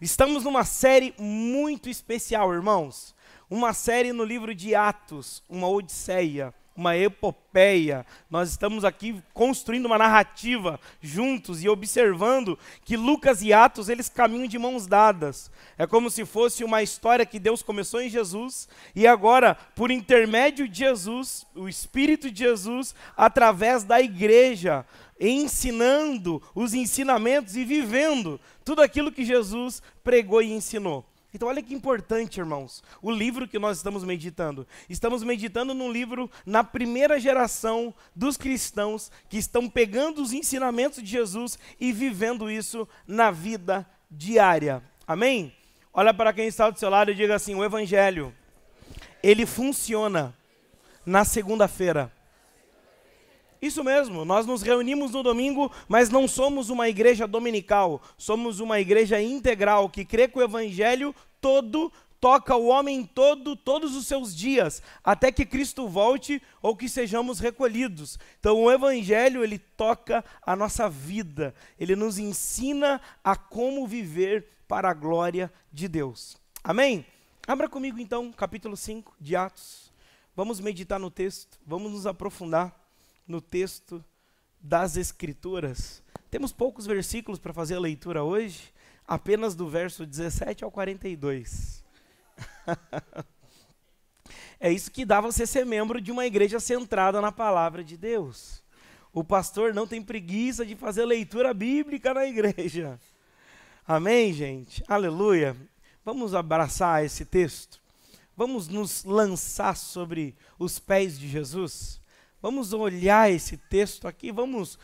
Estamos numa série muito especial, irmãos. Uma série no livro de Atos, uma odisseia, uma epopeia. Nós estamos aqui construindo uma narrativa juntos e observando que Lucas e Atos, eles caminham de mãos dadas. É como se fosse uma história que Deus começou em Jesus e agora, por intermédio de Jesus, o Espírito de Jesus, através da igreja, ensinando os ensinamentos e vivendo tudo aquilo que Jesus pregou e ensinou. Então olha que importante, irmãos, o livro que nós estamos meditando. Estamos meditando num livro na primeira geração dos cristãos que estão pegando os ensinamentos de Jesus e vivendo isso na vida diária. Amém? Olha para quem está do seu lado e diga assim: o evangelho, ele funciona na segunda-feira. Isso mesmo, nós nos reunimos no domingo, mas não somos uma igreja dominical, somos uma igreja integral que crê que o evangelho todo toca o homem todo, todos os seus dias, até que Cristo volte ou que sejamos recolhidos. Então o evangelho, ele toca a nossa vida, ele nos ensina a como viver para a glória de Deus. Amém? Abra comigo então, capítulo 5 de Atos. Vamos meditar no texto, vamos nos aprofundar no texto das Escrituras. Temos poucos versículos para fazer a leitura hoje, apenas do verso 17 ao 42. É isso que dá você ser membro de uma igreja centrada na palavra de Deus. O pastor não tem preguiça de fazer leitura bíblica na igreja. Amém, gente? Aleluia. Vamos abraçar esse texto. Vamos nos lançar sobre os pés de Jesus. Vamos olhar esse texto aqui, vamos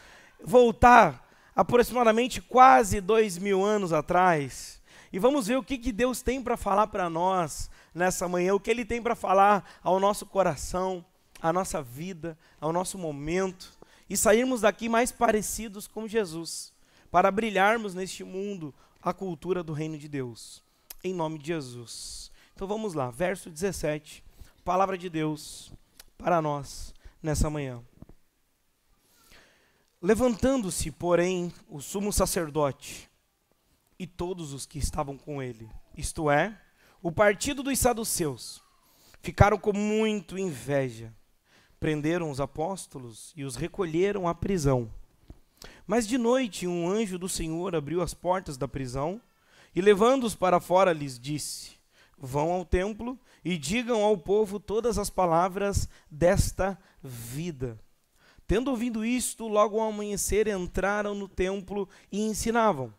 voltar aproximadamente quase 2000 anos atrás e vamos ver o que Deus tem para falar para nós nessa manhã, o que Ele tem para falar ao nosso coração, à nossa vida, ao nosso momento e sairmos daqui mais parecidos com Jesus, para brilharmos neste mundo a cultura do reino de Deus, em nome de Jesus. Então vamos lá, verso 17, palavra de Deus para nós nessa manhã. Levantando-se, porém, o sumo sacerdote e todos os que estavam com ele, isto é, o partido dos saduceus, ficaram com muito inveja, prenderam os apóstolos e os recolheram à prisão. Mas de noite um anjo do Senhor abriu as portas da prisão e, levando-os para fora, lhes disse: vão ao templo e digam ao povo todas as palavras desta vida. Tendo ouvido isto, logo ao amanhecer entraram no templo e ensinavam.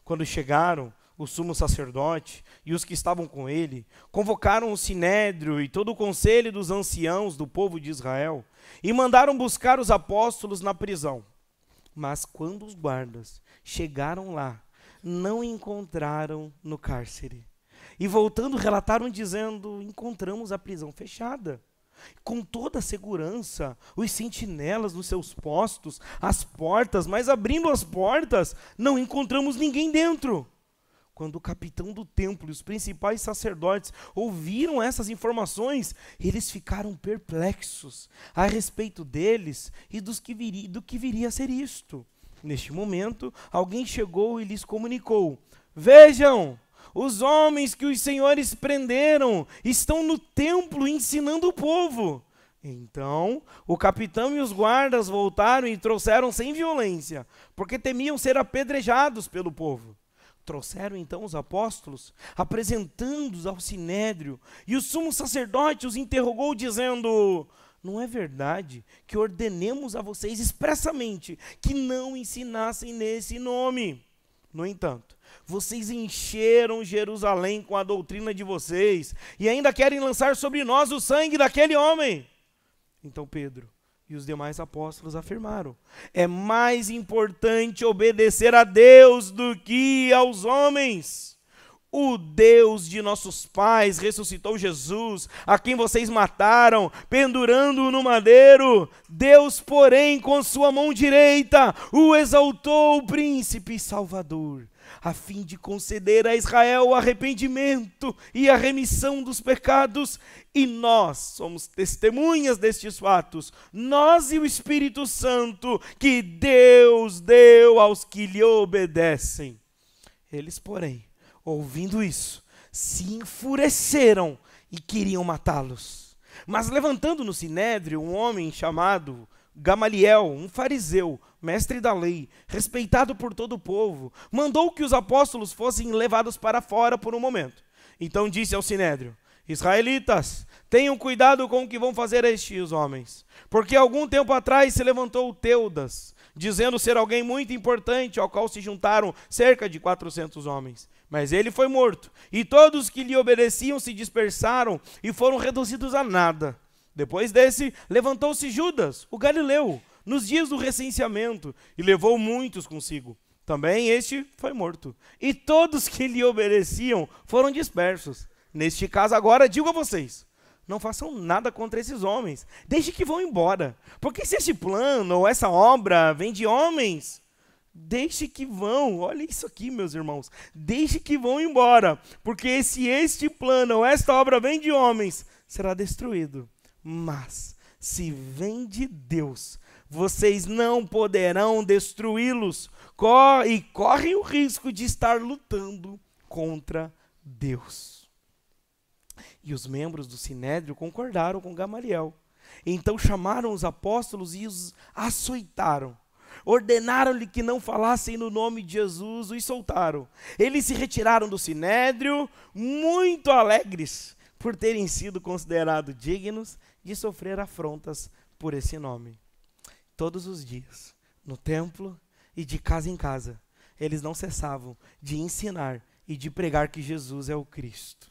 Quando chegaram, o sumo sacerdote e os que estavam com ele convocaram o sinédrio e todo o conselho dos anciãos do povo de Israel e mandaram buscar os apóstolos na prisão. Mas quando os guardas chegaram lá, não encontraram no cárcere. E voltando, relataram dizendo: encontramos a prisão fechada, com toda a segurança, os sentinelas nos seus postos, as portas, mas abrindo as portas, não encontramos ninguém dentro. Quando o capitão do templo e os principais sacerdotes ouviram essas informações, eles ficaram perplexos a respeito deles e do que viria a ser isto. Neste momento, alguém chegou e lhes comunicou: vejam, os homens que os senhores prenderam estão no templo ensinando o povo. Então, o capitão e os guardas voltaram e trouxeram sem violência, porque temiam ser apedrejados pelo povo. Trouxeram então os apóstolos, apresentando-os ao sinédrio, e o sumo sacerdote os interrogou, dizendo: não é verdade que ordenemos a vocês expressamente que não ensinassem nesse nome? No entanto, vocês encheram Jerusalém com a doutrina de vocês e ainda querem lançar sobre nós o sangue daquele homem. Então Pedro e os demais apóstolos afirmaram: é mais importante obedecer a Deus do que aos homens. O Deus de nossos pais ressuscitou Jesus, a quem vocês mataram, pendurando-o no madeiro. Deus, porém, com sua mão direita, o exaltou príncipe e salvador, a fim de conceder a Israel o arrependimento e a remissão dos pecados. E nós somos testemunhas destes fatos, nós e o Espírito Santo, que Deus deu aos que lhe obedecem. Eles, porém, ouvindo isso, se enfureceram e queriam matá-los. Mas levantando no sinédrio um homem chamado Gamaliel, um fariseu, mestre da lei, respeitado por todo o povo, mandou que os apóstolos fossem levados para fora por um momento. Então disse ao sinédrio: israelitas, tenham cuidado com o que vão fazer a estes homens, porque algum tempo atrás se levantou Teudas, dizendo ser alguém muito importante, ao qual se juntaram cerca de 400 homens. Mas ele foi morto, e todos que lhe obedeciam se dispersaram e foram reduzidos a nada. Depois desse, levantou-se Judas, o galileu, nos dias do recenseamento, e levou muitos consigo. Também este foi morto, e todos que lhe obedeciam foram dispersos. Neste caso agora, digo a vocês, não façam nada contra esses homens, deixe que vão embora. Porque se este plano ou essa obra vem de homens, deixe que vão. Olha isso aqui, meus irmãos. Deixe que vão embora. Porque se este plano ou esta obra vem de homens, será destruído. Mas se vem de Deus, vocês não poderão destruí-los. E correm o risco de estar lutando contra Deus. E os membros do sinédrio concordaram com Gamaliel. Então chamaram os apóstolos e os açoitaram. Ordenaram-lhe que não falassem no nome de Jesus, os soltaram. Eles se retiraram do sinédrio, muito alegres por terem sido considerados dignos de sofrer afrontas por esse nome. Todos os dias, no templo e de casa em casa, eles não cessavam de ensinar e de pregar que Jesus é o Cristo.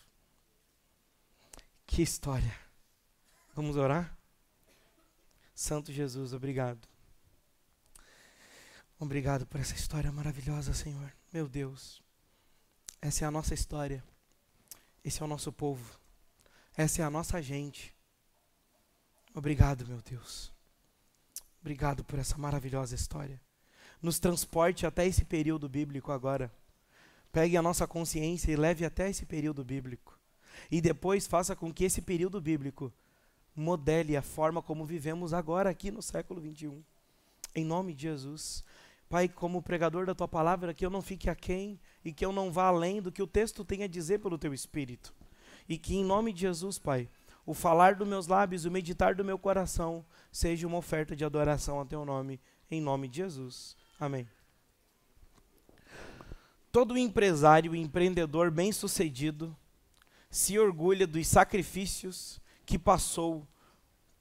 Que história! Vamos orar? Santo Jesus, obrigado. Obrigado por essa história maravilhosa, Senhor. Meu Deus, essa é a nossa história. Esse é o nosso povo. Essa é a nossa gente. Obrigado, meu Deus. Obrigado por essa maravilhosa história. Nos transporte até esse período bíblico agora. Pegue a nossa consciência e leve até esse período bíblico. E depois faça com que esse período bíblico modele a forma como vivemos agora aqui no século 21. Em nome de Jesus. Pai, como pregador da Tua palavra, que eu não fique aquém e que eu não vá além do que o texto tem a dizer pelo Teu Espírito. E que em nome de Jesus, Pai, o falar dos meus lábios, o meditar do meu coração, seja uma oferta de adoração a Teu nome, em nome de Jesus. Amém. Todo empresário e empreendedor bem-sucedido se orgulha dos sacrifícios que passou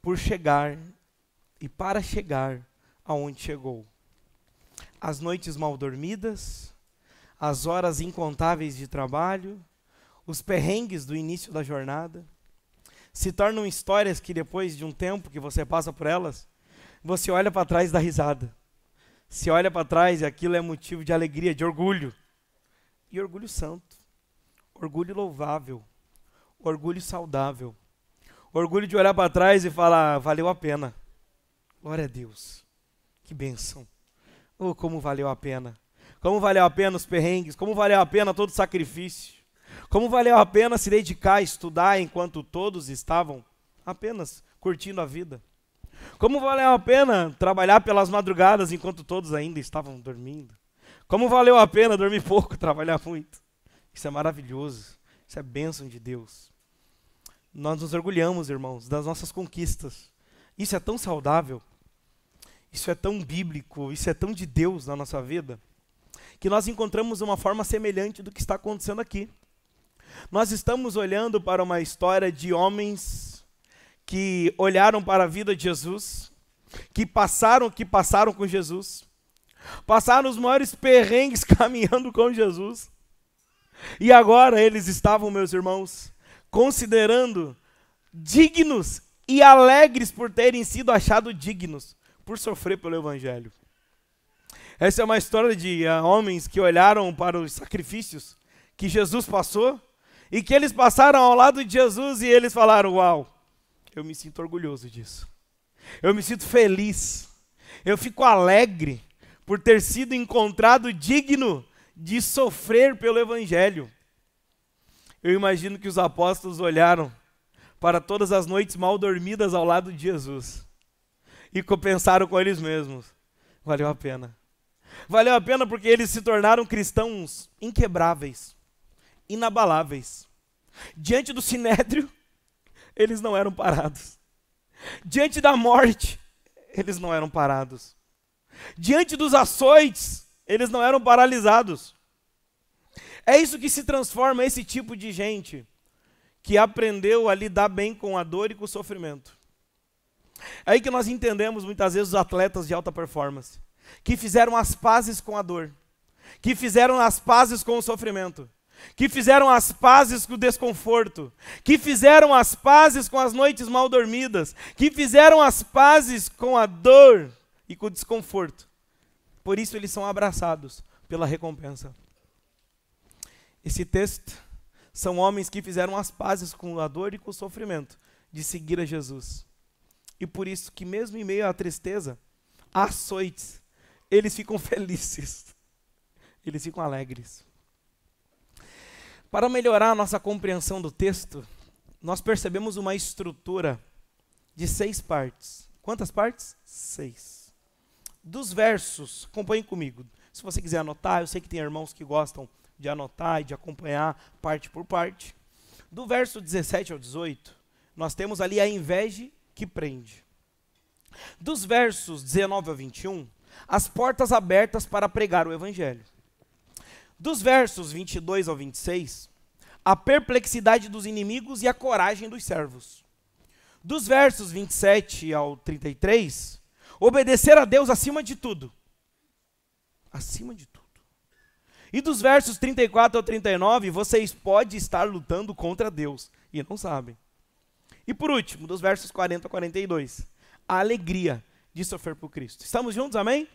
por chegar e para chegar aonde chegou. As noites mal dormidas, as horas incontáveis de trabalho, os perrengues do início da jornada, se tornam histórias que depois de um tempo que você passa por elas, você olha para trás e dá risada. Se olha para trás e aquilo é motivo de alegria, de orgulho. E orgulho santo, orgulho louvável, orgulho saudável. Orgulho de olhar para trás e falar, valeu a pena. Glória a Deus. Que bênção. Oh, como valeu a pena. Como valeu a pena os perrengues, como valeu a pena todo o sacrifício. Como valeu a pena se dedicar a estudar enquanto todos estavam apenas curtindo a vida. Como valeu a pena trabalhar pelas madrugadas enquanto todos ainda estavam dormindo. Como valeu a pena dormir pouco, trabalhar muito. Isso é maravilhoso. Isso é bênção de Deus. Nós nos orgulhamos, irmãos, das nossas conquistas. Isso é tão saudável. Isso é tão bíblico. Isso é tão de Deus na nossa vida. Que nós encontramos uma forma semelhante do que está acontecendo aqui. Nós estamos olhando para uma história de homens que olharam para a vida de Jesus, que passaram com Jesus, passaram os maiores perrengues caminhando com Jesus, e agora eles estavam, meus irmãos, considerando dignos e alegres por terem sido achados dignos, por sofrer pelo Evangelho. Essa é uma história de homens que olharam para os sacrifícios que Jesus passou, e que eles passaram ao lado de Jesus e eles falaram, uau, eu me sinto orgulhoso disso. Eu me sinto feliz. Eu fico alegre por ter sido encontrado digno de sofrer pelo Evangelho. Eu imagino que os apóstolos olharam para todas as noites mal dormidas ao lado de Jesus e pensaram com eles mesmos, valeu a pena. Valeu a pena porque eles se tornaram cristãos inquebráveis. inabaláveis. Diante do sinédrio, eles não eram parados. Diante da morte, eles não eram parados. Diante dos açoites, eles não eram paralisados. É isso que se transforma esse tipo de gente que aprendeu a lidar bem com a dor e com o sofrimento. É aí que nós entendemos muitas vezes os atletas de alta performance, que fizeram as pazes com a dor, que fizeram as pazes com o sofrimento, que fizeram as pazes com o desconforto, que fizeram as pazes com as noites mal dormidas, que fizeram as pazes com a dor e com o desconforto. Por isso eles são abraçados pela recompensa. Esse texto são homens que fizeram as pazes com a dor e com o sofrimento de seguir a Jesus. E por isso que mesmo em meio à tristeza, a açoites, eles ficam felizes, eles ficam alegres. Para melhorar a nossa compreensão do texto, nós percebemos uma estrutura de 6 partes. Quantas partes? 6. Dos versos, acompanhe comigo. Se você quiser anotar, eu sei que tem irmãos que gostam de anotar e de acompanhar parte por parte. Do verso 17 ao 18, nós temos ali a inveja que prende. Dos versos 19 ao 21, as portas abertas para pregar o evangelho. Dos versos 22 ao 26, a perplexidade dos inimigos e a coragem dos servos. Dos versos 27 ao 33, obedecer a Deus acima de tudo. Acima de tudo. E dos versos 34 ao 39, vocês podem estar lutando contra Deus e não sabem. E por último, dos versos 40 a 42, a alegria de sofrer por Cristo. Estamos juntos, amém?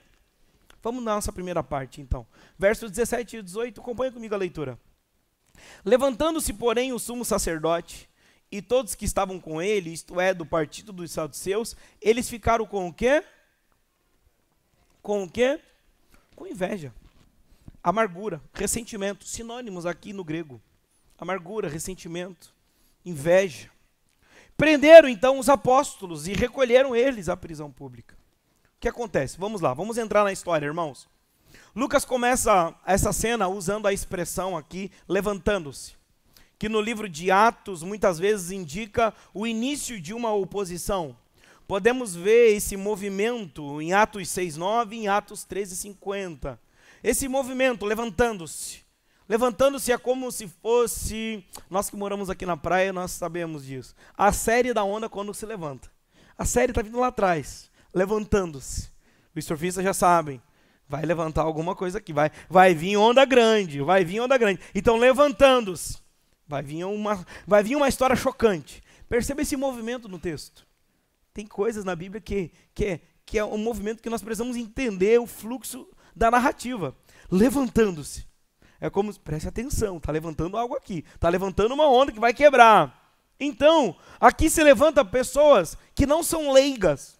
Vamos na nossa primeira parte, então. Versos 17 e 18, acompanha comigo a leitura. Levantando-se, porém, o sumo sacerdote e todos que estavam com ele, isto é, do partido dos saduceus, eles ficaram com o quê? Com o quê? Com inveja. Amargura, ressentimento, sinônimos aqui no grego. Amargura, ressentimento, inveja. Prenderam então os apóstolos e recolheram eles à prisão pública. O que acontece? Vamos lá, vamos entrar na história, irmãos. Lucas começa essa cena usando a expressão aqui, levantando-se, que no livro de Atos muitas vezes indica o início de uma oposição. Podemos ver esse movimento em Atos 6:9 e em Atos 13:50. Esse movimento, levantando-se. Levantando-se é como se fosse, nós que moramos aqui na praia, nós sabemos disso. A série da onda quando se levanta. A série está vindo lá atrás, levantando-se. Os surfistas já sabem, vai levantar alguma coisa aqui, vai vir onda grande, vai vir onda grande. Então, levantando-se, vai vir uma história chocante. Perceba esse movimento no texto. Tem coisas na Bíblia que é um movimento que nós precisamos entender o fluxo da narrativa. Levantando-se. É como, preste atenção, está levantando algo aqui. Está levantando uma onda que vai quebrar. Então, aqui se levanta pessoas que não são leigas.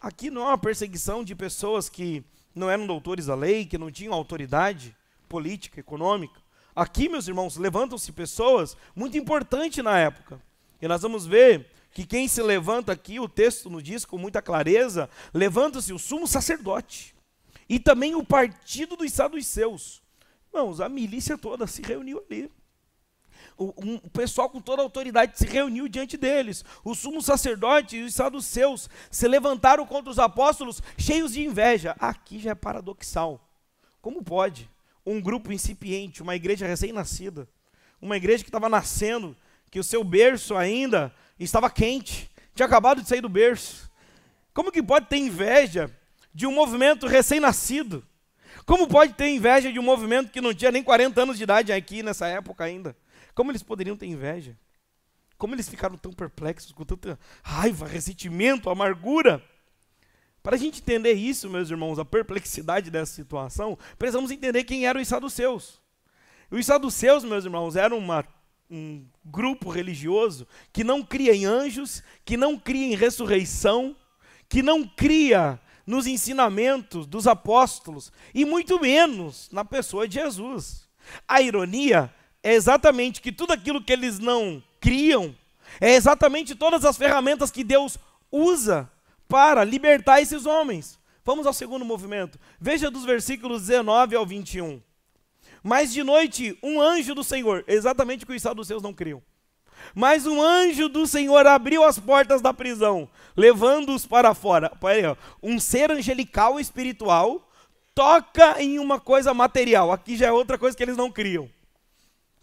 Aqui não é uma perseguição de pessoas que não eram doutores da lei, que não tinham autoridade política, econômica. Aqui, meus irmãos, levantam-se pessoas muito importantes na época. E nós vamos ver que quem se levanta aqui, o texto nos diz com muita clareza, levanta-se o sumo sacerdote. E também o partido dos saduceus. Irmãos, a milícia toda se reuniu ali. O pessoal com toda a autoridade se reuniu diante deles. O sumo sacerdote e os saduceus se levantaram contra os apóstolos cheios de inveja. Aqui já é paradoxal. Como pode um grupo incipiente, uma igreja recém-nascida, uma igreja que estava nascendo, que o seu berço ainda estava quente, tinha acabado de sair do berço. Como que pode ter inveja de um movimento recém-nascido? Como pode ter inveja de um movimento que não tinha nem 40 anos de idade aqui nessa época ainda? Como eles poderiam ter inveja? Como eles ficaram tão perplexos, com tanta raiva, ressentimento, amargura? Para a gente entender isso, meus irmãos, a perplexidade dessa situação, precisamos entender quem eram os saduceus. Os saduceus, meus irmãos, eram um grupo religioso que não cria em anjos, que não cria em ressurreição, que não cria nos ensinamentos dos apóstolos, e muito menos na pessoa de Jesus. A ironia é exatamente que tudo aquilo que eles não criam, é exatamente todas as ferramentas que Deus usa para libertar esses homens. Vamos ao segundo movimento. Veja dos versículos 19 ao 21. Mas de noite, um anjo do Senhor, exatamente o que os saduceus não criam. Mas um anjo do Senhor abriu as portas da prisão, levando-os para fora. Um ser angelical espiritual toca em uma coisa material. Aqui já é outra coisa que eles não criam.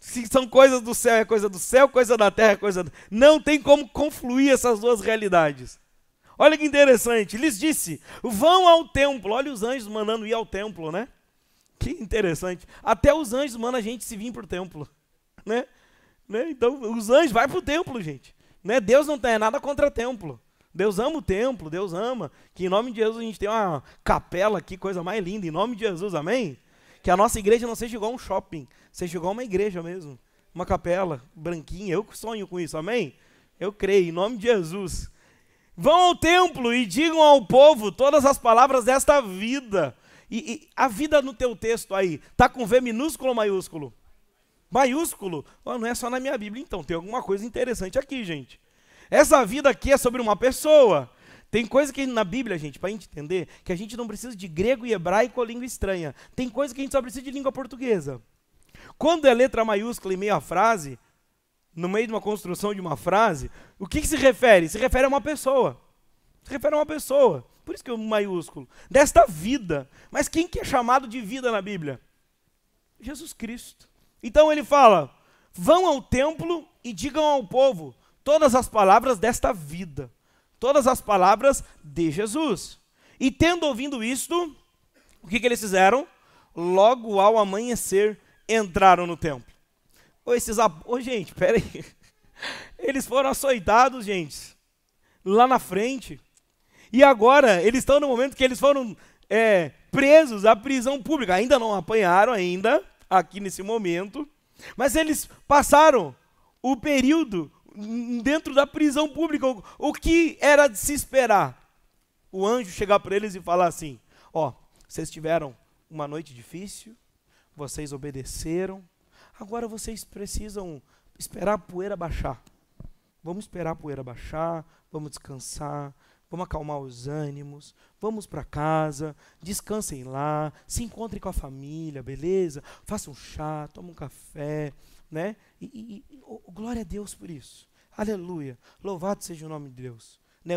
Se são coisas do céu, é coisa do céu, coisa da terra, é coisa... Não tem como confluir essas duas realidades. Olha que interessante, lhes disse, vão ao templo. Olha os anjos mandando ir ao templo, né? Que interessante. Até os anjos mandam a gente se vir para o templo, né? Então, os anjos vão para o templo, gente. Né? Deus não tem nada contra templo. Deus ama o templo, Deus ama. Que em nome de Jesus a gente tem uma capela aqui, coisa mais linda. Em nome de Jesus, amém? Que a nossa igreja não seja igual um shopping, seja igual uma igreja mesmo. Uma capela branquinha. Eu sonho com isso, amém? Eu creio, em nome de Jesus. Vão ao templo e digam ao povo todas as palavras desta vida. E a vida no teu texto aí, está com V minúsculo ou maiúsculo? Maiúsculo? Oh, não é só na minha Bíblia, então. Tem alguma coisa interessante aqui, gente. Essa vida aqui é sobre uma pessoa. Tem coisa que na Bíblia, gente, para a gente entender, que a gente não precisa de grego e hebraico ou língua estranha. Tem coisa que a gente só precisa de língua portuguesa. Quando é letra maiúscula em meio à frase, no meio de uma construção de uma frase, o que se refere? Se refere a uma pessoa. Se refere a uma pessoa. Por isso que é um maiúsculo. Desta vida. Mas quem que é chamado de vida na Bíblia? Jesus Cristo. Então ele fala, vão ao templo e digam ao povo todas as palavras desta vida. Todas as palavras de Jesus. E tendo ouvido isto, o que eles fizeram? Logo ao amanhecer, entraram no templo. Gente, peraí. Eles foram açoitados, gente, lá na frente. E agora, eles estão no momento que eles foram presos à prisão pública. Ainda não apanharam, aqui nesse momento. Mas eles passaram o período dentro da prisão pública. O que era de se esperar? O anjo chegar para eles e falar assim, vocês tiveram uma noite difícil, vocês obedeceram, agora vocês precisam esperar a poeira baixar. Vamos esperar a poeira baixar, vamos descansar, vamos acalmar os ânimos, vamos para casa, descansem lá, se encontrem com a família, beleza? Façam um chá, tomem um café, né? Glória a Deus por isso. Aleluia. Louvado seja o nome de Deus. Né?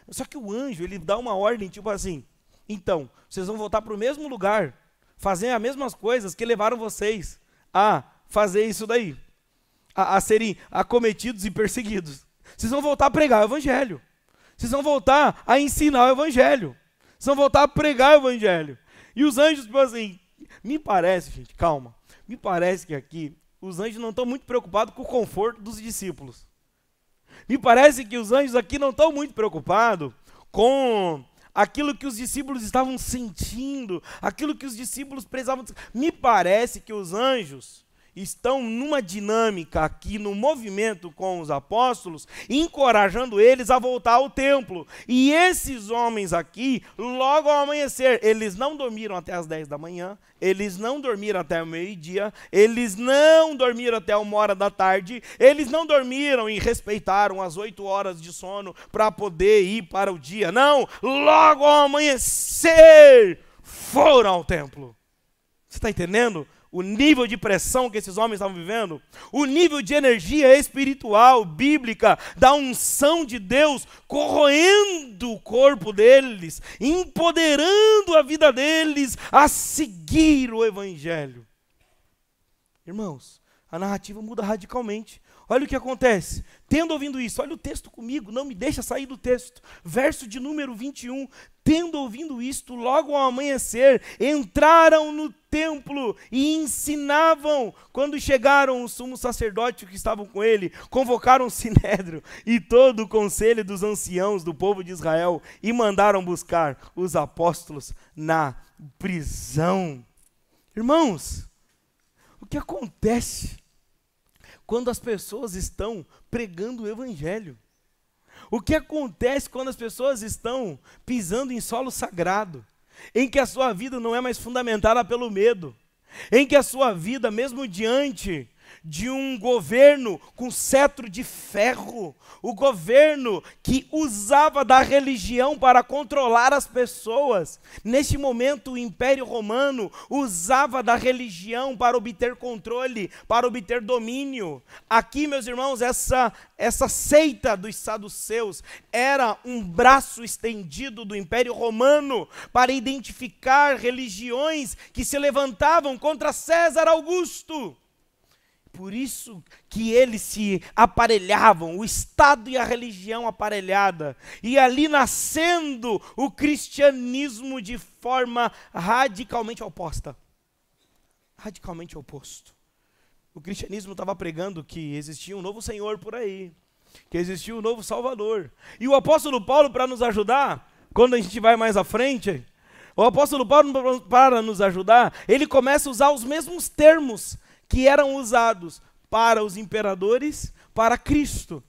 Só que o anjo, ele dá uma ordem, tipo assim, então, vocês vão voltar para o mesmo lugar, fazer as mesmas coisas que levaram vocês a fazer isso daí, a serem acometidos e perseguidos. Vocês vão voltar a pregar o evangelho. Vocês vão voltar a ensinar o evangelho. Vocês vão voltar a pregar o evangelho. E os anjos, tipo assim, me parece, gente, calma, me parece que aqui os anjos não estão muito preocupados com o conforto dos discípulos. Me parece que os anjos aqui não estão muito preocupados com aquilo que os discípulos estavam sentindo, aquilo que os discípulos precisavam. Me parece que os anjos estão numa dinâmica aqui, no movimento com os apóstolos, encorajando eles a voltar ao templo. E esses homens aqui, logo ao amanhecer, eles não dormiram até as 10 da manhã, eles não dormiram até o meio-dia, eles não dormiram até 1h da tarde, eles não dormiram e respeitaram as 8 horas de sono para poder ir para o dia. Não, logo ao amanhecer, foram ao templo. Você está entendendo? O nível de pressão que esses homens estavam vivendo, o nível de energia espiritual, bíblica, da unção de Deus, corroendo o corpo deles, empoderando a vida deles a seguir o evangelho. Irmãos, a narrativa muda radicalmente. Olha o que acontece. Tendo ouvido isso, olha o texto comigo, não me deixa sair do texto. Verso de número 21. Tendo ouvido isto, logo ao amanhecer, entraram no templo e ensinavam. Quando chegaram os sumos sacerdotes que estavam com ele, convocaram o sinédrio e todo o conselho dos anciãos do povo de Israel e mandaram buscar os apóstolos na prisão. Irmãos, o que acontece quando as pessoas estão pregando o evangelho? O que acontece quando as pessoas estão pisando em solo sagrado, em que a sua vida não é mais fundamentada pelo medo, em que a sua vida, mesmo diante de um governo com cetro de ferro, o governo que usava da religião para controlar as pessoas. Neste momento, o Império Romano usava da religião para obter controle, para obter domínio. Aqui, meus irmãos, essa seita dos saduceus era um braço estendido do Império Romano para identificar religiões que se levantavam contra César Augusto. Por isso que eles se aparelhavam, o Estado e a religião aparelhada. E ali nascendo o cristianismo de forma radicalmente oposta. Radicalmente oposto. O cristianismo estava pregando que existia um novo Senhor por aí, que existia um novo Salvador. E o apóstolo Paulo, para nos ajudar, quando a gente vai mais à frente, o apóstolo Paulo, para nos ajudar, ele começa a usar os mesmos termos que eram usados para os imperadores, para Cristo.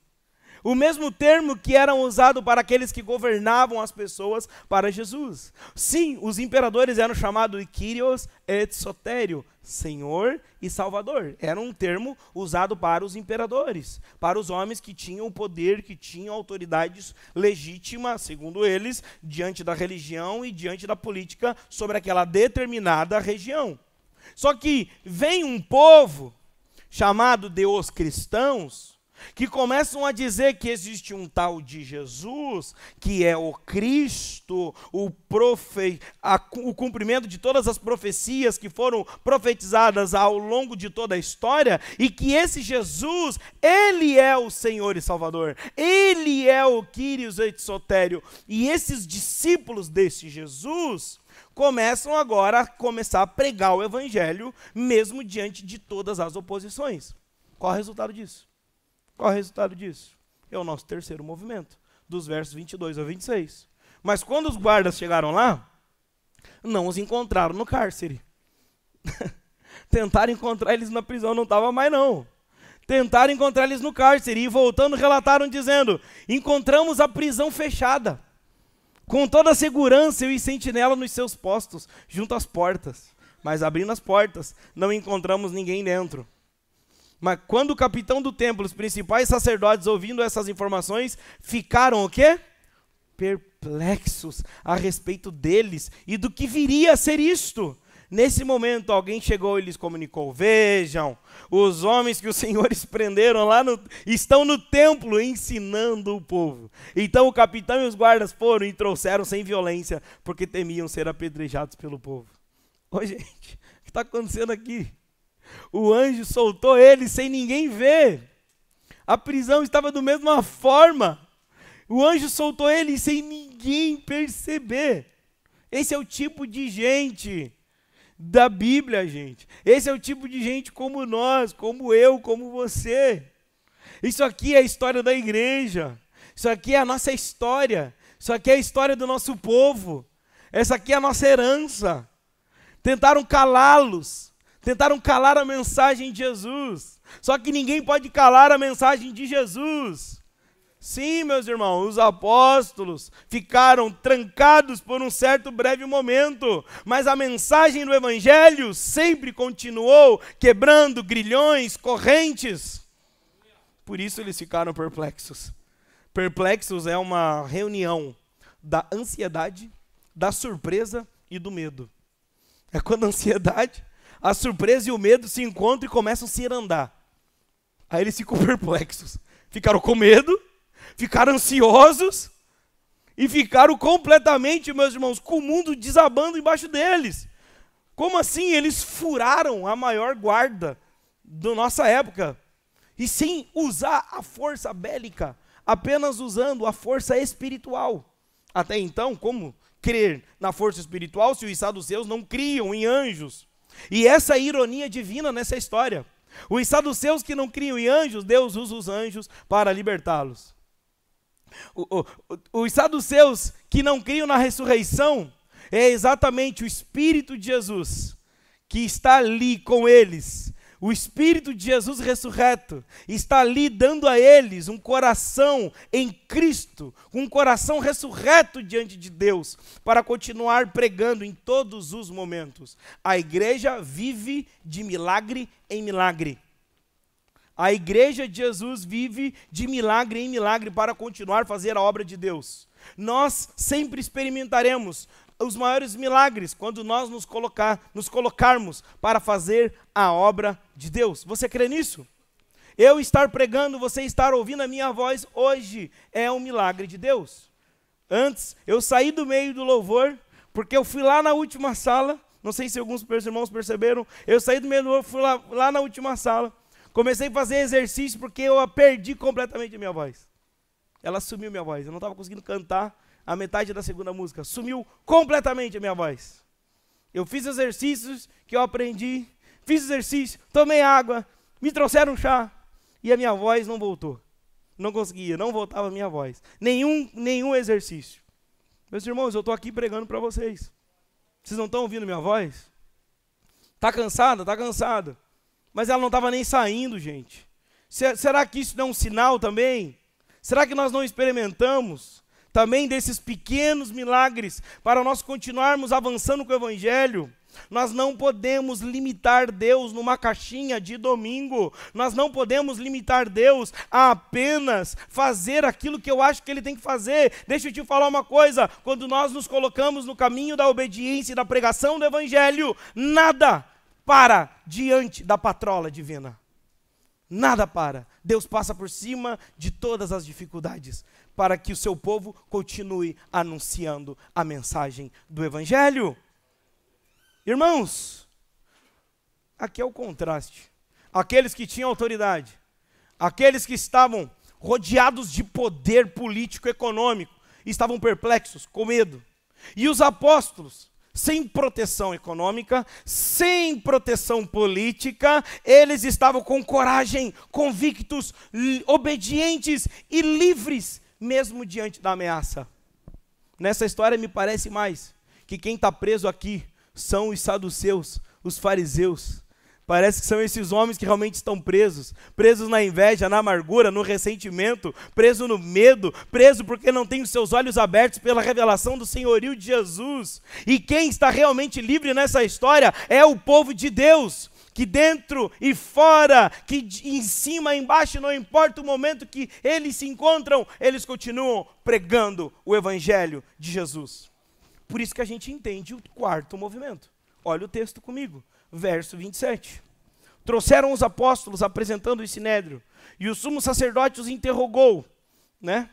O mesmo termo que eram usado para aqueles que governavam as pessoas, para Jesus. Sim, os imperadores eram chamados de Kyrios et Soterio, Senhor e Salvador. Era um termo usado para os imperadores, para os homens que tinham poder, que tinham autoridade legítima, segundo eles, diante da religião e diante da política sobre aquela determinada região. Só que vem um povo chamado de os cristãos, que começam a dizer que existe um tal de Jesus, que é o Cristo, o cumprimento de todas as profecias que foram profetizadas ao longo de toda a história, e que esse Jesus, ele é o Senhor e Salvador, ele é o Kyrios et Soterio. E esses discípulos desse Jesus começam agora a pregar o evangelho, mesmo diante de todas as oposições. Qual é o resultado disso? Qual é o resultado disso? É o nosso terceiro movimento, dos versos 22 a 26. Mas quando os guardas chegaram lá, não os encontraram no cárcere. Tentaram encontrar eles na prisão, não estava mais não. Tentaram encontrar eles no cárcere e voltando relataram dizendo: encontramos a prisão fechada, com toda a segurança e sentinela nos seus postos, junto às portas. Mas abrindo as portas, não encontramos ninguém dentro. Mas quando o capitão do templo, os principais sacerdotes, ouvindo essas informações, ficaram o quê? Perplexos a respeito deles e do que viria a ser isto. Nesse momento, alguém chegou e lhes comunicou: vejam, os homens que os senhores prenderam lá estão no templo ensinando o povo. Então o capitão e os guardas foram e trouxeram sem violência, porque temiam ser apedrejados pelo povo. Ô gente, o que está acontecendo aqui? O anjo soltou eles sem ninguém ver. A prisão estava da mesma forma. O anjo soltou eles sem ninguém perceber. Esse é o tipo de gente da Bíblia, gente. Esse é o tipo de gente como nós, como eu, como você. Isso aqui é a história da igreja. Isso aqui é a nossa história. Isso aqui é a história do nosso povo. Essa aqui é a nossa herança. Tentaram calá-los. Tentaram calar a mensagem de Jesus. Só que ninguém pode calar a mensagem de Jesus. Sim, meus irmãos, os apóstolos ficaram trancados por um certo breve momento, mas a mensagem do evangelho sempre continuou quebrando grilhões, correntes. Por isso eles ficaram perplexos. Perplexos é uma reunião da ansiedade, da surpresa e do medo. É quando a ansiedade, a surpresa e o medo se encontram e começam a se andar. Aí eles ficam perplexos. Ficaram com medo, ficaram ansiosos e ficaram completamente, meus irmãos, com o mundo desabando embaixo deles. Como assim? Eles furaram a maior guarda da nossa época. E sem usar a força bélica, apenas usando a força espiritual. Até então, como crer na força espiritual se os saduceus não criam em anjos? E essa é a ironia divina nessa história. Os saduceus que não criam em anjos, Deus usa os anjos para libertá-los. Os saduceus que não criam na ressurreição, é exatamente o Espírito de Jesus que está ali com eles. O Espírito de Jesus ressurreto está ali dando a eles um coração em Cristo, um coração ressurreto diante de Deus, para continuar pregando em todos os momentos. A igreja vive de milagre em milagre. A igreja de Jesus vive de milagre em milagre para continuar a fazer a obra de Deus. Nós sempre experimentaremos os maiores milagres quando nós nos colocarmos para fazer a obra de Deus. Você crê nisso? Eu estar pregando, você estar ouvindo a minha voz hoje é um milagre de Deus. Antes, eu saí do meio do louvor, porque eu fui lá na última sala, não sei se alguns irmãos perceberam, eu saí do meio do louvor, fui lá na última sala, comecei a fazer exercício porque eu perdi completamente a minha voz. Ela sumiu minha voz, eu não estava conseguindo cantar a metade da segunda música, sumiu completamente a minha voz. Eu fiz exercícios que eu aprendi, fiz exercício, tomei água, me trouxeram um chá, e a minha voz não voltou. Não conseguia, não voltava a minha voz. Nenhum exercício. Meus irmãos, eu estou aqui pregando para vocês. Vocês não estão ouvindo minha voz? Está cansada? Está cansada. Mas ela não estava nem saindo, gente. Será que isso não é um sinal também? Será que nós não experimentamos também desses pequenos milagres para nós continuarmos avançando com o Evangelho? Nós não podemos limitar Deus numa caixinha de domingo. Nós não podemos limitar Deus a apenas fazer aquilo que eu acho que Ele tem que fazer. Deixa eu te falar uma coisa. Quando nós nos colocamos no caminho da obediência e da pregação do Evangelho, nada para diante da patrola divina. Nada para. Deus passa por cima de todas as dificuldades para que o seu povo continue anunciando a mensagem do Evangelho. Irmãos, aqui é o contraste. Aqueles que tinham autoridade, aqueles que estavam rodeados de poder político e econômico, estavam perplexos, com medo. E os apóstolos, sem proteção econômica, sem proteção política, eles estavam com coragem, convictos, obedientes e livres, mesmo diante da ameaça. Nessa história me parece mais que quem está preso aqui são os saduceus, os fariseus. Parece que são esses homens que realmente estão presos na inveja, na amargura, no ressentimento, preso no medo, preso porque não tem os seus olhos abertos pela revelação do senhorio de Jesus. E quem está realmente livre nessa história é o povo de Deus, que dentro e fora, que em cima e embaixo, não importa o momento que eles se encontram, eles continuam pregando o evangelho de Jesus. Por isso que a gente entende o quarto movimento. Olha o texto comigo, verso 27. Trouxeram os apóstolos apresentando o sinédrio, e o sumo sacerdote os interrogou, né?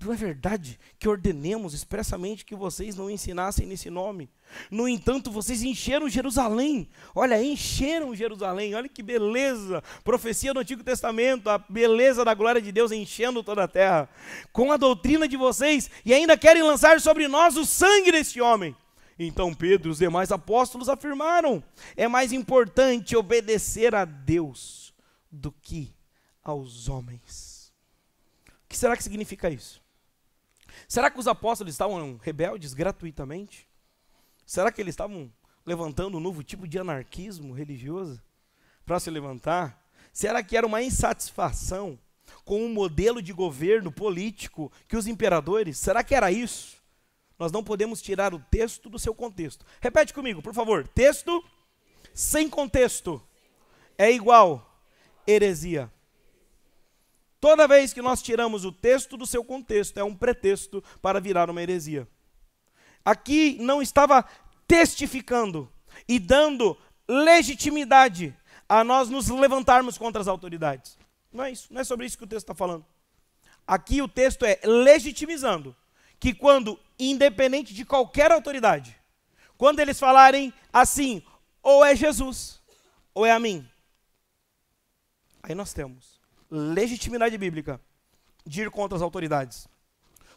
Não é verdade que ordenemos expressamente que vocês não ensinassem nesse nome? No entanto, vocês encheram Jerusalém. Olha, encheram Jerusalém. Olha que beleza. Profecia do Antigo Testamento, a beleza da glória de Deus enchendo toda a terra. Com a doutrina de vocês, e ainda querem lançar sobre nós o sangue deste homem. Então Pedro e os demais apóstolos afirmaram: é mais importante obedecer a Deus do que aos homens. O que será que significa isso? Será que os apóstolos estavam rebeldes gratuitamente? Será que eles estavam levantando um novo tipo de anarquismo religioso para se levantar? Será que era uma insatisfação com o modelo de governo político que os imperadores? Será que era isso? Nós não podemos tirar o texto do seu contexto. Repete comigo, por favor. Texto sem contexto é igual heresia. Toda vez que nós tiramos o texto do seu contexto, é um pretexto para virar uma heresia. Aqui não estava testificando e dando legitimidade a nós nos levantarmos contra as autoridades. Não é isso, não é sobre isso que o texto está falando. Aqui o texto é legitimizando que quando, independente de qualquer autoridade, quando eles falarem assim, ou é Jesus, ou é a mim, aí nós temos legitimidade bíblica de ir contra as autoridades.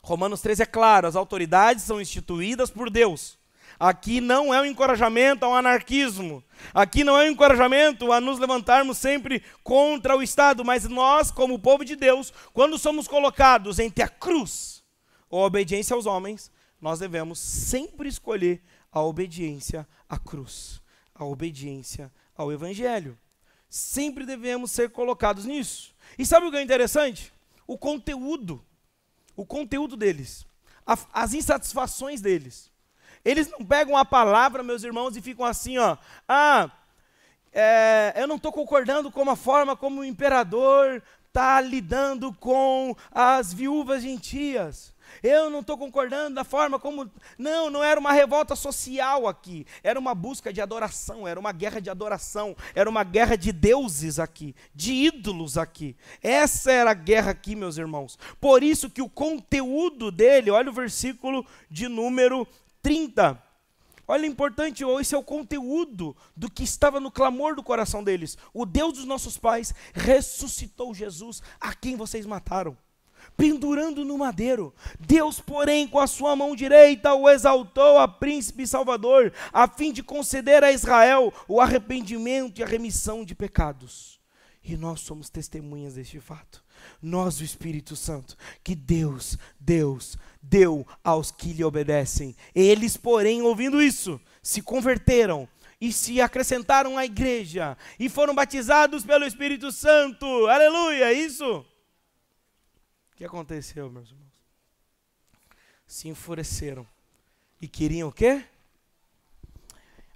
Romanos 13 é claro, as autoridades são instituídas por Deus. Aqui não é um encorajamento ao anarquismo, aqui não é um encorajamento a nos levantarmos sempre contra o Estado, mas nós, como povo de Deus, quando somos colocados entre a cruz ou a obediência aos homens, nós devemos sempre escolher a obediência à cruz, a obediência ao Evangelho. Sempre devemos ser colocados nisso. E sabe o que é interessante? O conteúdo deles, as insatisfações deles. Eles não pegam a palavra, meus irmãos, e ficam assim, ó, eu não estou concordando com a forma como o imperador está lidando com as viúvas gentias. Eu não estou concordando da forma como... Não era uma revolta social aqui. Era uma busca de adoração, era uma guerra de adoração, era uma guerra de deuses aqui, de ídolos aqui. Essa era a guerra aqui, meus irmãos. Por isso que o conteúdo dele, olha o versículo de número 30. Olha, importante, esse é o conteúdo do que estava no clamor do coração deles. O Deus dos nossos pais ressuscitou Jesus, a quem vocês mataram, pendurando no madeiro. Deus, porém, com a sua mão direita o exaltou a príncipe e salvador, a fim de conceder a Israel o arrependimento e a remissão de pecados. E nós somos testemunhas deste fato. Nós, o Espírito Santo, que Deus deu aos que lhe obedecem. Eles, porém, ouvindo isso, se converteram e se acrescentaram à igreja e foram batizados pelo Espírito Santo. Aleluia, isso? O que aconteceu, meus irmãos? Se enfureceram e queriam o quê?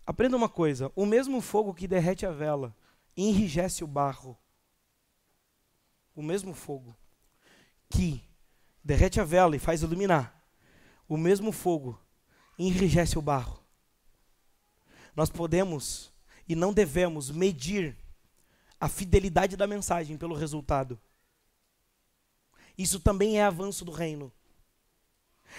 Aprenda uma coisa, o mesmo fogo que derrete a vela enrijece o barro. O mesmo fogo que derrete a vela e faz iluminar, o mesmo fogo enrijece o barro. Nós podemos e não devemos medir a fidelidade da mensagem pelo resultado. Isso também é avanço do reino.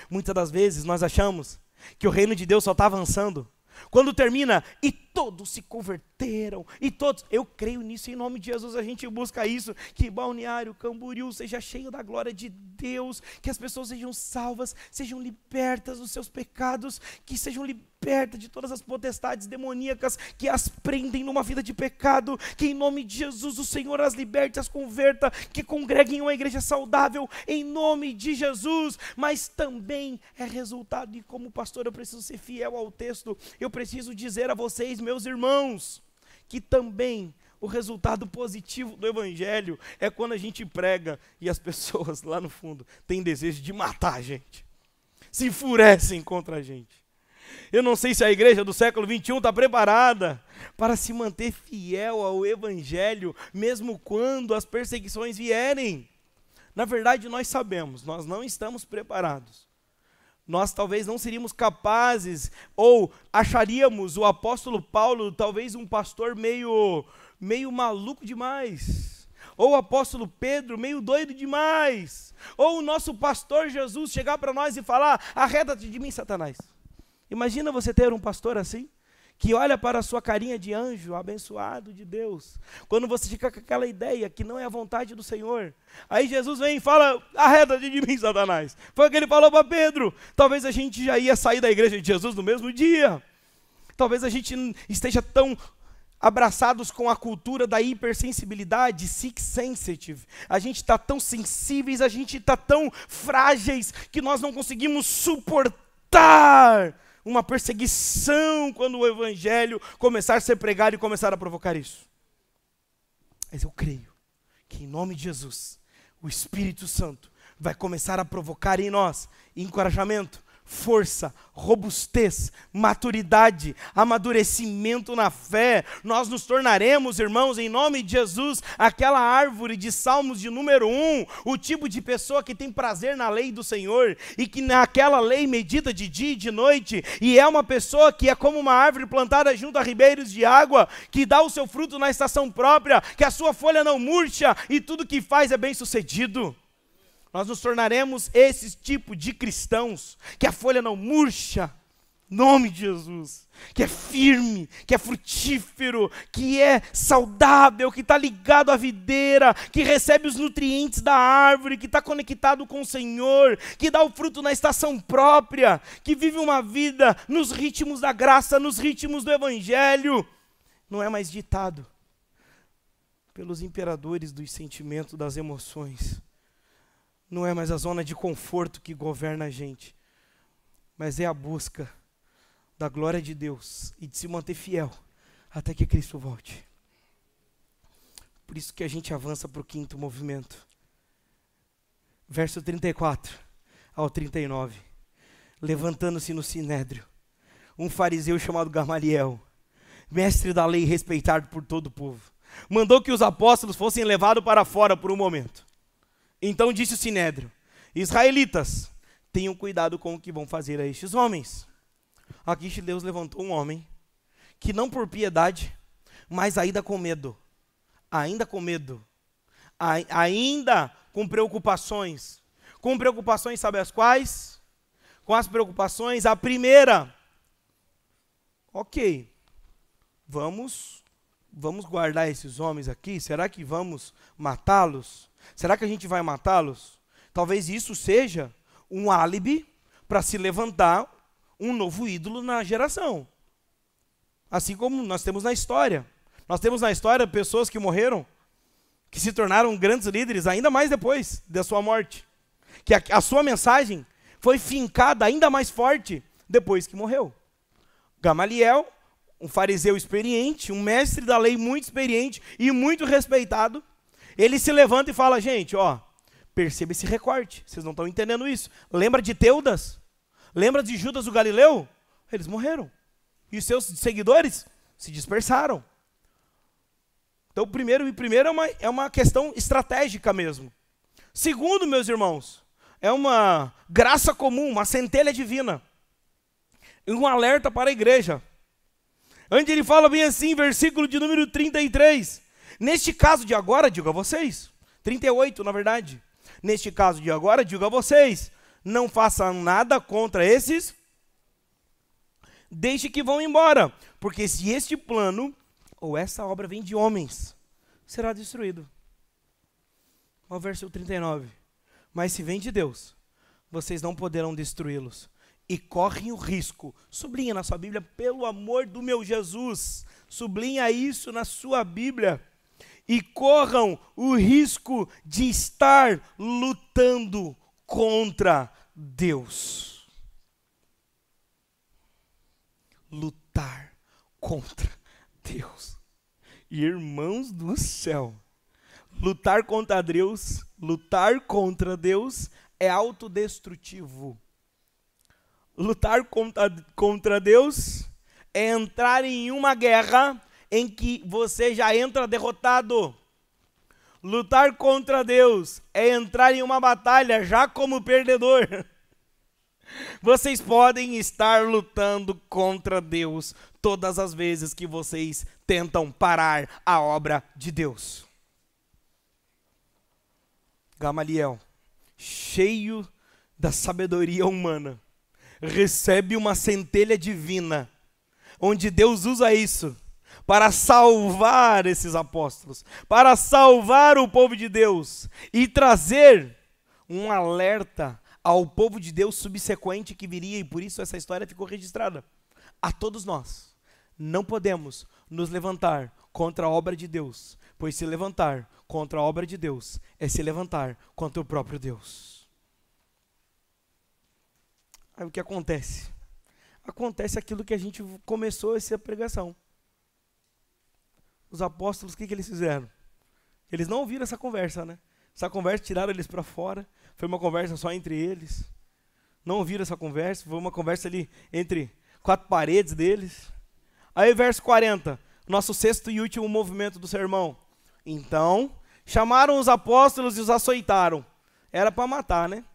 Muitas das vezes nós achamos que o reino de Deus só está avançando quando termina e todos se converteram, e todos, eu creio nisso, em nome de Jesus a gente busca isso, que Balneário Camboriú seja cheio da glória de Deus, que as pessoas sejam salvas, sejam libertas dos seus pecados, que sejam libertas de todas as potestades demoníacas que as prendem numa vida de pecado, que em nome de Jesus o Senhor as liberte, as converta, que congreguem em uma igreja saudável, em nome de Jesus. Mas também é resultado, e como pastor eu preciso ser fiel ao texto, eu preciso dizer a vocês, meus irmãos, que também o resultado positivo do evangelho é quando a gente prega e as pessoas lá no fundo têm desejo de matar a gente, se enfurecem contra a gente. Eu não sei se a igreja do século 21 está preparada para se manter fiel ao evangelho, mesmo quando as perseguições vierem. Na verdade, nós sabemos, nós não estamos preparados. Nós talvez não seríamos capazes, ou acharíamos o apóstolo Paulo talvez um pastor meio maluco demais, ou o apóstolo Pedro meio doido demais, ou o nosso pastor Jesus chegar para nós e falar: arreda-te de mim, Satanás. Imagina você ter um pastor assim, que olha para a sua carinha de anjo, abençoado de Deus, quando você fica com aquela ideia que não é a vontade do Senhor, aí Jesus vem e fala: arreda-te de mim, Satanás. Foi o que ele falou para Pedro. Talvez a gente já ia sair da igreja de Jesus no mesmo dia. Talvez a gente esteja tão abraçados com a cultura da hipersensibilidade, sick sensitive. A gente está tão sensíveis, a gente está tão frágeis, que nós não conseguimos suportar uma perseguição quando o evangelho começar a ser pregado e começar a provocar isso. Mas eu creio que em nome de Jesus, o Espírito Santo vai começar a provocar em nós encorajamento, força, robustez, maturidade, amadurecimento na fé. Nós nos tornaremos, irmãos, em nome de Jesus, aquela árvore de Salmos de número 1, o tipo de pessoa que tem prazer na lei do Senhor, e que naquela lei medita de dia e de noite, e é uma pessoa que é como uma árvore plantada junto a ribeiros de água, que dá o seu fruto na estação própria, que a sua folha não murcha, e tudo que faz é bem sucedido. Nós nos tornaremos esse tipo de cristãos, que a folha não murcha, em nome de Jesus, que é firme, que é frutífero, que é saudável, que está ligado à videira, que recebe os nutrientes da árvore, que está conectado com o Senhor, que dá o fruto na estação própria, que vive uma vida nos ritmos da graça, nos ritmos do evangelho. Não é mais ditado pelos imperadores dos sentimentos, das emoções. Não é mais a zona de conforto que governa a gente, mas é a busca da glória de Deus e de se manter fiel até que Cristo volte. Por isso que a gente avança para o quinto movimento. Verso 34 ao 39. Levantando-se no sinédrio, um fariseu chamado Gamaliel mestre da lei respeitado por todo o povo, mandou que os apóstolos fossem levados para fora por um momento. Então disse o Sinédrio: israelitas, tenham cuidado com o que vão fazer a estes homens. Aqui Deus levantou um homem que não por piedade, mas ainda com medo, ainda com preocupações, sabe as quais? Com as preocupações, a primeira, ok, vamos guardar esses homens aqui, será que vamos matá-los? Será que a gente vai matá-los? Talvez isso seja um álibi para se levantar um novo ídolo na geração. Assim como nós temos na história. Nós temos na história pessoas que morreram, que se tornaram grandes líderes ainda mais depois da sua morte. Que a sua mensagem foi fincada ainda mais forte depois que morreu. Gamaliel, um fariseu experiente, um mestre da lei muito experiente e muito respeitado, ele se levanta e fala: gente, ó, perceba esse recorte, vocês não estão entendendo isso. Lembra de Teudas? Lembra de Judas o Galileu? Eles morreram. E os seus seguidores se dispersaram. Então, primeiro é uma questão estratégica mesmo. Segundo, meus irmãos, é uma graça comum, uma centelha divina. Um alerta para a igreja. Onde ele fala bem assim, versículo de número 33. Neste caso de agora, digo a vocês. 38, na verdade. Neste caso de agora, digo a vocês, não façam nada contra esses, deixe que vão embora, porque se este plano ou essa obra vem de homens, será destruído. Olha o versículo 39. Mas se vem de Deus, vocês não poderão destruí-los, e correm o risco, sublinha na sua Bíblia, pelo amor do meu Jesus, sublinha isso na sua Bíblia, e corram o risco de estar lutando contra Deus. Lutar contra Deus. Irmãos do céu, lutar contra Deus é autodestrutivo. Lutar contra Deus é entrar em uma guerra em que você já entra derrotado. Lutar contra Deus é entrar em uma batalha já como perdedor. Vocês podem estar lutando contra Deus todas as vezes que vocês tentam parar a obra de Deus. Gamaliel, cheio da sabedoria humana, recebe uma centelha divina, onde Deus usa isso para salvar esses apóstolos, para salvar o povo de Deus e trazer um alerta ao povo de Deus subsequente que viria, e por isso essa história ficou registrada. A todos nós, não podemos nos levantar contra a obra de Deus, pois se levantar contra a obra de Deus é se levantar contra o próprio Deus. Aí o que acontece? Acontece aquilo que a gente começou essa pregação. Os apóstolos, o que eles fizeram? Eles não ouviram essa conversa, né? Essa conversa tiraram eles para fora, foi uma conversa só entre eles. Não ouviram essa conversa, foi uma conversa ali entre quatro paredes deles. Aí verso 40, nosso sexto e último movimento do sermão. Então, chamaram os apóstolos e os açoitaram. Era para matar, né?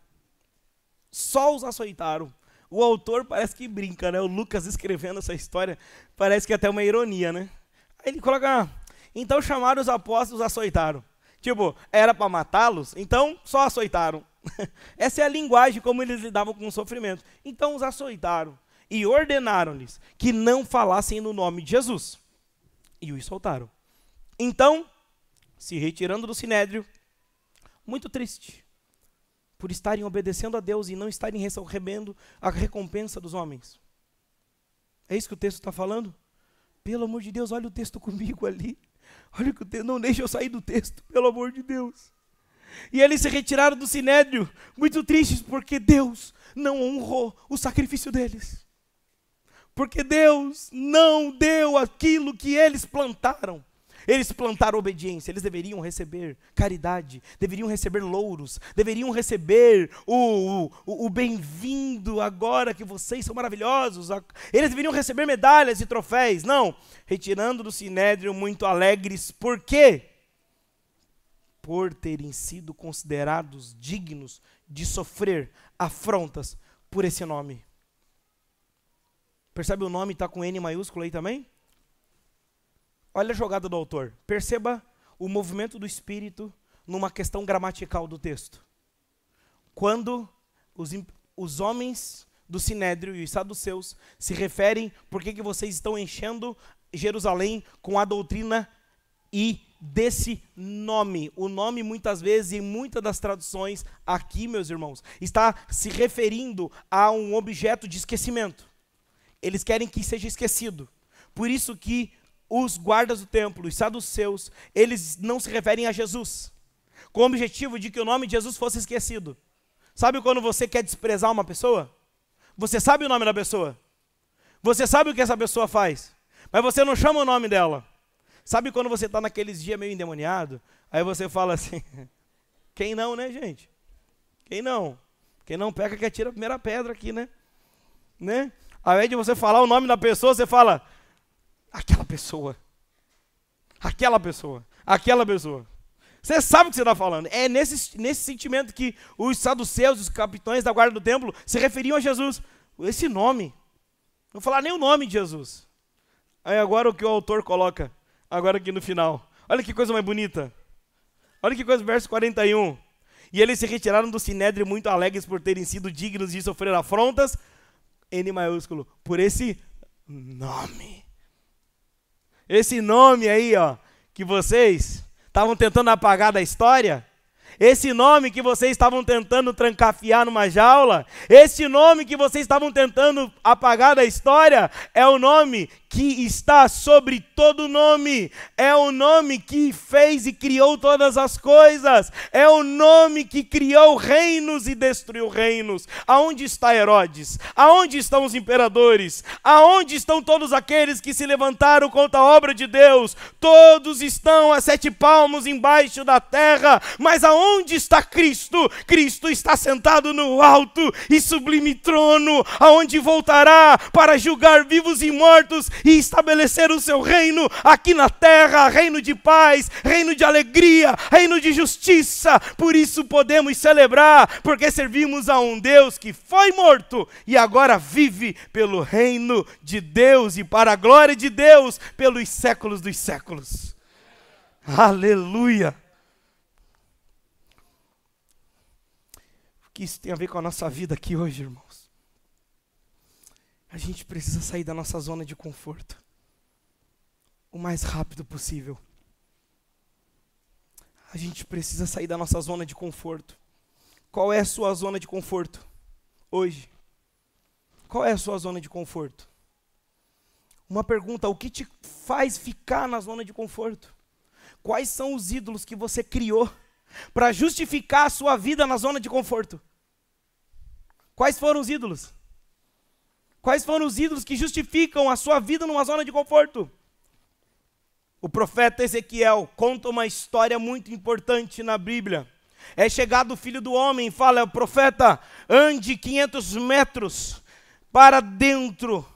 Só os açoitaram. O autor parece que brinca, né? O Lucas escrevendo essa história, parece que é até uma ironia, né? Aí ele coloca, então chamaram os apóstolos e os açoitaram. Tipo, era para matá-los, então só açoitaram. Essa é a linguagem como eles lidavam com o sofrimento. Então os açoitaram e ordenaram-lhes que não falassem no nome de Jesus. E os soltaram. Então, se retirando do sinédrio, muito triste, por estarem obedecendo a Deus e não estarem recebendo a recompensa dos homens. É isso que o texto está falando? Pelo amor de Deus, olha o texto comigo ali. Olha que o texto, não deixa eu sair do texto, pelo amor de Deus. E eles se retiraram do sinédrio, muito tristes, porque Deus não honrou o sacrifício deles. Porque Deus não deu aquilo que eles plantaram. Eles plantaram obediência, eles deveriam receber caridade, deveriam receber louros, deveriam receber o bem-vindo agora que vocês são maravilhosos. Eles deveriam receber medalhas e troféus. Não, retirando do sinédrio muito alegres. Por quê? Por terem sido considerados dignos de sofrer afrontas por esse nome. Percebe, o nome está com N maiúsculo aí também? Olha a jogada do autor. Perceba o movimento do Espírito numa questão gramatical do texto. Quando os homens do Sinédrio e os saduceus se referem, por que vocês estão enchendo Jerusalém com a doutrina e desse nome. O nome, muitas vezes, em muitas das traduções aqui, meus irmãos, está se referindo a um objeto de esquecimento. Eles querem que seja esquecido. Por isso que os guardas do templo, os saduceus, eles não se referem a Jesus, com o objetivo de que o nome de Jesus fosse esquecido. Sabe quando você quer desprezar uma pessoa? Você sabe o nome da pessoa. Você sabe o que essa pessoa faz, mas você não chama o nome dela. Sabe quando você está naqueles dias meio endemoniado, aí você fala assim, quem não, né, gente? Quem não? Quem não peca que atira a primeira pedra aqui, né? Ao invés de você falar o nome da pessoa, você fala, aquela pessoa. Aquela pessoa. Aquela pessoa. Você sabe o que você está falando. É nesse sentimento que os saduceus, os capitães da guarda do templo, se referiam a Jesus. Esse nome. Não vou falar nem o nome de Jesus. Aí agora o que o autor coloca, agora aqui no final. Olha que coisa mais bonita. Olha que coisa, verso 41. E eles se retiraram do sinédrio muito alegres por terem sido dignos de sofrer afrontas, N maiúsculo, por esse nome. Esse nome aí, ó, que vocês estavam tentando apagar da história, esse nome que vocês estavam tentando trancafiar numa jaula, esse nome que vocês estavam tentando apagar da história, é o nome que está sobre todo nome, é o nome que fez e criou todas as coisas, é o nome que criou reinos e destruiu reinos. Aonde está Herodes? Aonde estão os imperadores? Aonde estão todos aqueles que se levantaram contra a obra de Deus? Todos estão a 7 palmos embaixo da terra, mas aonde está Cristo? Cristo está sentado no alto e sublime trono, aonde voltará para julgar vivos e mortos e estabelecer o seu reino aqui na terra, reino de paz, reino de alegria, reino de justiça. Por isso podemos celebrar, porque servimos a um Deus que foi morto e agora vive pelo reino de Deus e para a glória de Deus pelos séculos dos séculos. Aleluia! O que isso tem a ver com a nossa vida aqui hoje, irmãos? A gente precisa sair da nossa zona de conforto o mais rápido possível. A gente precisa sair da nossa zona de conforto. Qual é a sua zona de conforto hoje? Qual é a sua zona de conforto? Uma pergunta, o que te faz ficar na zona de conforto? Quais são os ídolos que você criou para justificar a sua vida na zona de conforto? Quais foram os ídolos? Quais foram os ídolos que justificam a sua vida numa zona de conforto? O profeta Ezequiel conta uma história muito importante na Bíblia. É chegado o Filho do Homem e fala, profeta, ande 500 metros para dentro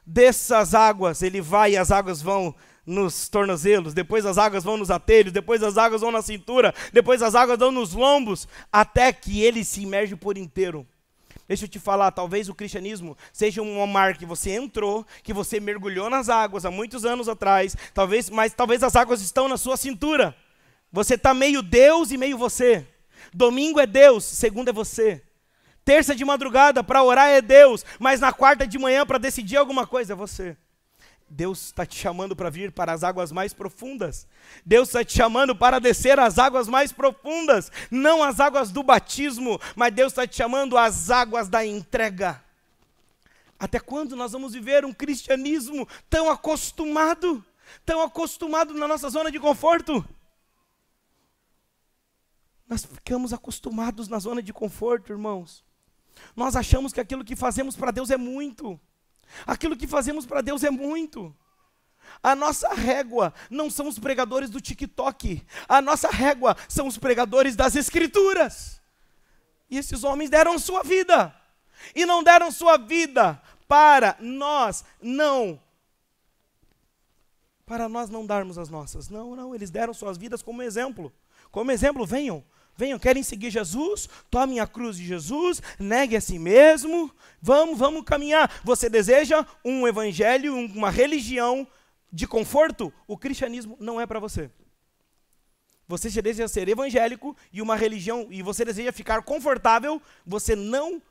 dessas águas. Ele vai e as águas vão nos tornozelos, depois as águas vão nos atelhos, depois as águas vão na cintura, depois as águas vão nos lombos, até que ele se imerge por inteiro. Deixa eu te falar, talvez o cristianismo seja um mar que você entrou, que você mergulhou nas águas há muitos anos atrás, mas talvez as águas estão na sua cintura. Você está meio Deus e meio você. Domingo é Deus, segunda é você. Terça de madrugada para orar é Deus, mas na quarta de manhã para decidir alguma coisa é você. Deus está te chamando para vir para as águas mais profundas. Deus está te chamando para descer às águas mais profundas. Não as águas do batismo, mas Deus está te chamando às águas da entrega. Até quando nós vamos viver um cristianismo tão acostumado na nossa zona de conforto? Nós ficamos acostumados na zona de conforto, irmãos. Nós achamos que aquilo que fazemos para Deus é muito. Aquilo que fazemos para Deus é muito. A nossa régua não são os pregadores do TikTok. A nossa régua são os pregadores das Escrituras. E esses homens deram sua vida. E não deram sua vida para nós não darmos as nossas. Não, eles deram suas vidas como exemplo. Como exemplo, venham, querem seguir Jesus? Tomem a cruz de Jesus, negue a si mesmo, vamos caminhar. Você deseja um evangelho, uma religião de conforto? O cristianismo não é para você. Você deseja ser evangélico e uma religião, e você deseja ficar confortável, você não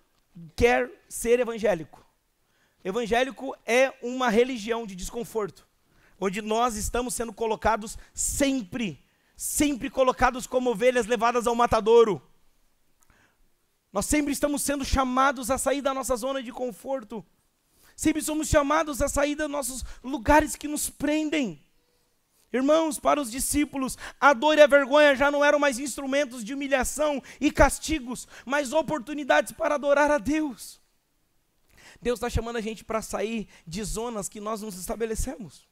quer ser evangélico. Evangélico é uma religião de desconforto, onde nós estamos sendo colocados sempre colocados como ovelhas levadas ao matadouro. Nós sempre estamos sendo chamados a sair da nossa zona de conforto. Sempre somos chamados a sair dos nossos lugares que nos prendem. Irmãos, para os discípulos, a dor e a vergonha já não eram mais instrumentos de humilhação e castigos, mas oportunidades para adorar a Deus. Deus está chamando a gente para sair de zonas que nós nos estabelecemos.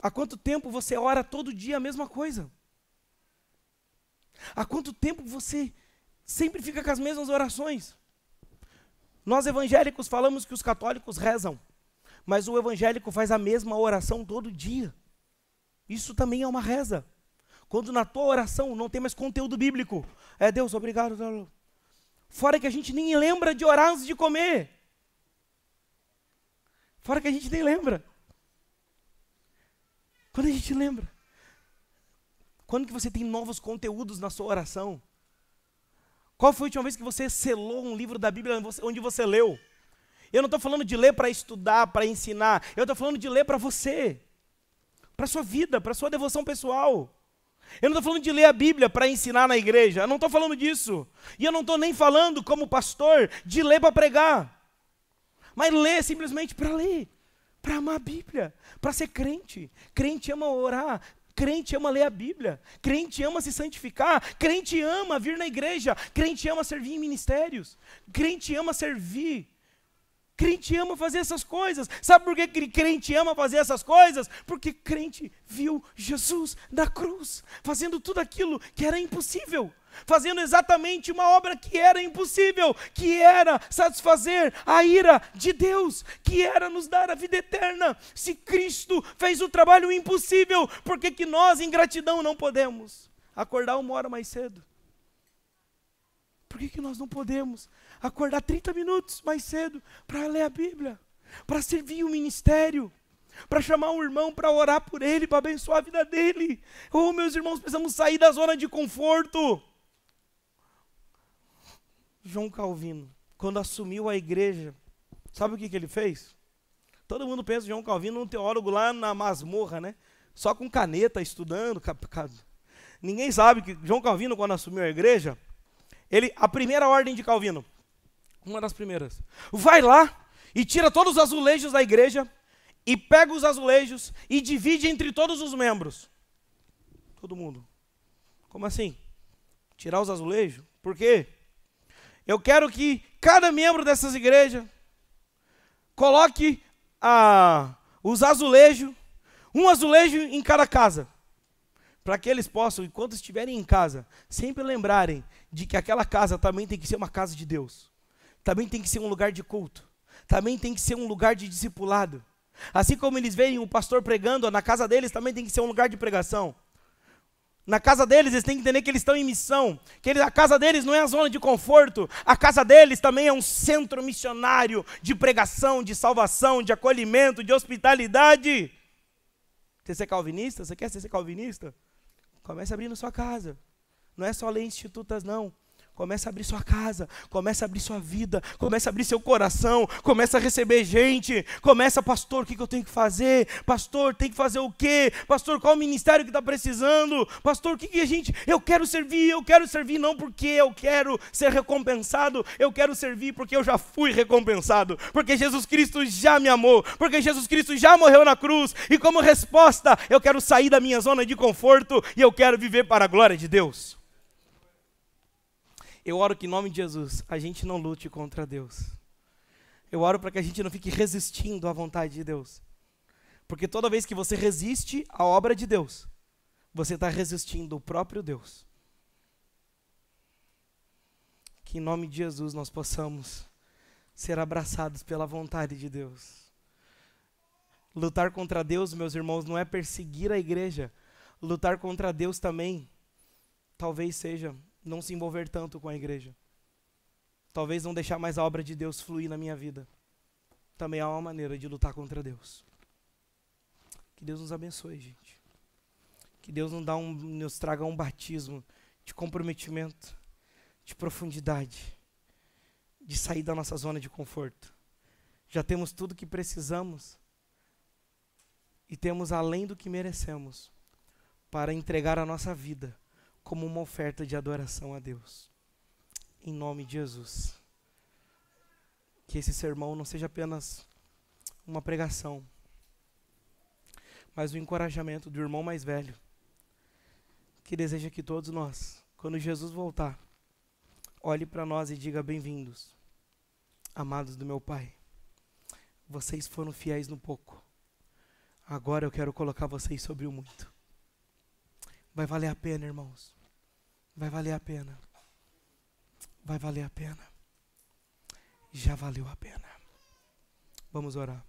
Há quanto tempo você ora todo dia a mesma coisa? Há quanto tempo você sempre fica com as mesmas orações? Nós evangélicos falamos que os católicos rezam, mas o evangélico faz a mesma oração todo dia. Isso também é uma reza. Quando na tua oração não tem mais conteúdo bíblico, é Deus, obrigado. Fora que a gente nem lembra de orar antes de comer. Fora que a gente nem lembra. Quando a gente lembra? Quando que você tem novos conteúdos na sua oração? Qual foi a última vez que você selou um livro da Bíblia onde você leu? Eu não estou falando de ler para estudar, para ensinar. Eu estou falando de ler para você. Para a sua vida, para a sua devoção pessoal. Eu não estou falando de ler a Bíblia para ensinar na igreja. Eu não estou falando disso. E eu não estou nem falando, como pastor, de ler para pregar. Mas ler simplesmente para ler. Para amar a Bíblia, para ser crente. Crente ama orar, crente ama ler a Bíblia, crente ama se santificar, crente ama vir na igreja, crente ama servir em ministérios, crente ama servir, crente ama fazer essas coisas. Sabe por que crente ama fazer essas coisas? Porque crente viu Jesus na cruz, fazendo tudo aquilo que era impossível. Fazendo exatamente uma obra que era impossível, que era satisfazer a ira de Deus, que era nos dar a vida eterna. Se Cristo fez o trabalho impossível, por que nós, em gratidão, não podemos acordar 1 hora mais cedo? Por que nós não podemos acordar 30 minutos mais cedo para ler a Bíblia, para servir o ministério, para chamar um irmão para orar por ele, para abençoar a vida dele? Oh, meus irmãos, precisamos sair da zona de conforto. João Calvino, quando assumiu a igreja, sabe o que ele fez? Todo mundo pensa em João Calvino, um teólogo lá na masmorra, né? Só com caneta, estudando. Ninguém sabe que João Calvino, quando assumiu a igreja, a primeira ordem de Calvino, uma das primeiras, vai lá e tira todos os azulejos da igreja e pega os azulejos e divide entre todos os membros. Todo mundo. Como assim? Tirar os azulejos? Por quê? Eu quero que cada membro dessas igrejas coloque os azulejos, um azulejo em cada casa, para que eles possam, enquanto estiverem em casa, sempre lembrarem de que aquela casa também tem que ser uma casa de Deus, também tem que ser um lugar de culto, também tem que ser um lugar de discipulado. Assim como eles veem o pastor pregando, na casa deles também tem que ser um lugar de pregação. Na casa deles, eles têm que entender que eles estão em missão, que a casa deles não é a zona de conforto, a casa deles também é um centro missionário de pregação, de salvação, de acolhimento, de hospitalidade. Você é calvinista? Você quer ser calvinista? Comece abrindo sua casa. Não é só ler institutas, não. Comece a abrir sua casa, comece a abrir sua vida, comece a abrir seu coração, comece a receber gente, começa, pastor, o que eu tenho que fazer? Pastor, tem que fazer o quê? Pastor, qual o ministério que está precisando? Pastor, o que a gente... eu quero servir não porque eu quero ser recompensado, eu quero servir porque eu já fui recompensado, porque Jesus Cristo já me amou, porque Jesus Cristo já morreu na cruz, e como resposta, eu quero sair da minha zona de conforto, e eu quero viver para a glória de Deus. Eu oro que em nome de Jesus a gente não lute contra Deus. Eu oro para que a gente não fique resistindo à vontade de Deus. Porque toda vez que você resiste à obra de Deus, você está resistindo ao próprio Deus. Que em nome de Jesus nós possamos ser abraçados pela vontade de Deus. Lutar contra Deus, meus irmãos, não é perseguir a igreja. Lutar contra Deus também, talvez seja não se envolver tanto com a igreja. Talvez não deixar mais a obra de Deus fluir na minha vida. Também há uma maneira de lutar contra Deus. Que Deus nos abençoe, gente. Que Deus nos traga um batismo de comprometimento, de profundidade, de sair da nossa zona de conforto. Já temos tudo que precisamos e temos além do que merecemos para entregar a nossa vida como uma oferta de adoração a Deus. Em nome de Jesus. Que esse sermão não seja apenas uma pregação, mas o encorajamento do irmão mais velho, que deseja que todos nós, quando Jesus voltar, olhe para nós e diga: bem-vindos, amados do meu Pai. Vocês foram fiéis no pouco. Agora eu quero colocar vocês sobre o muito. Vai valer a pena, irmãos. Vai valer a pena. Vai valer a pena. Já valeu a pena. Vamos orar.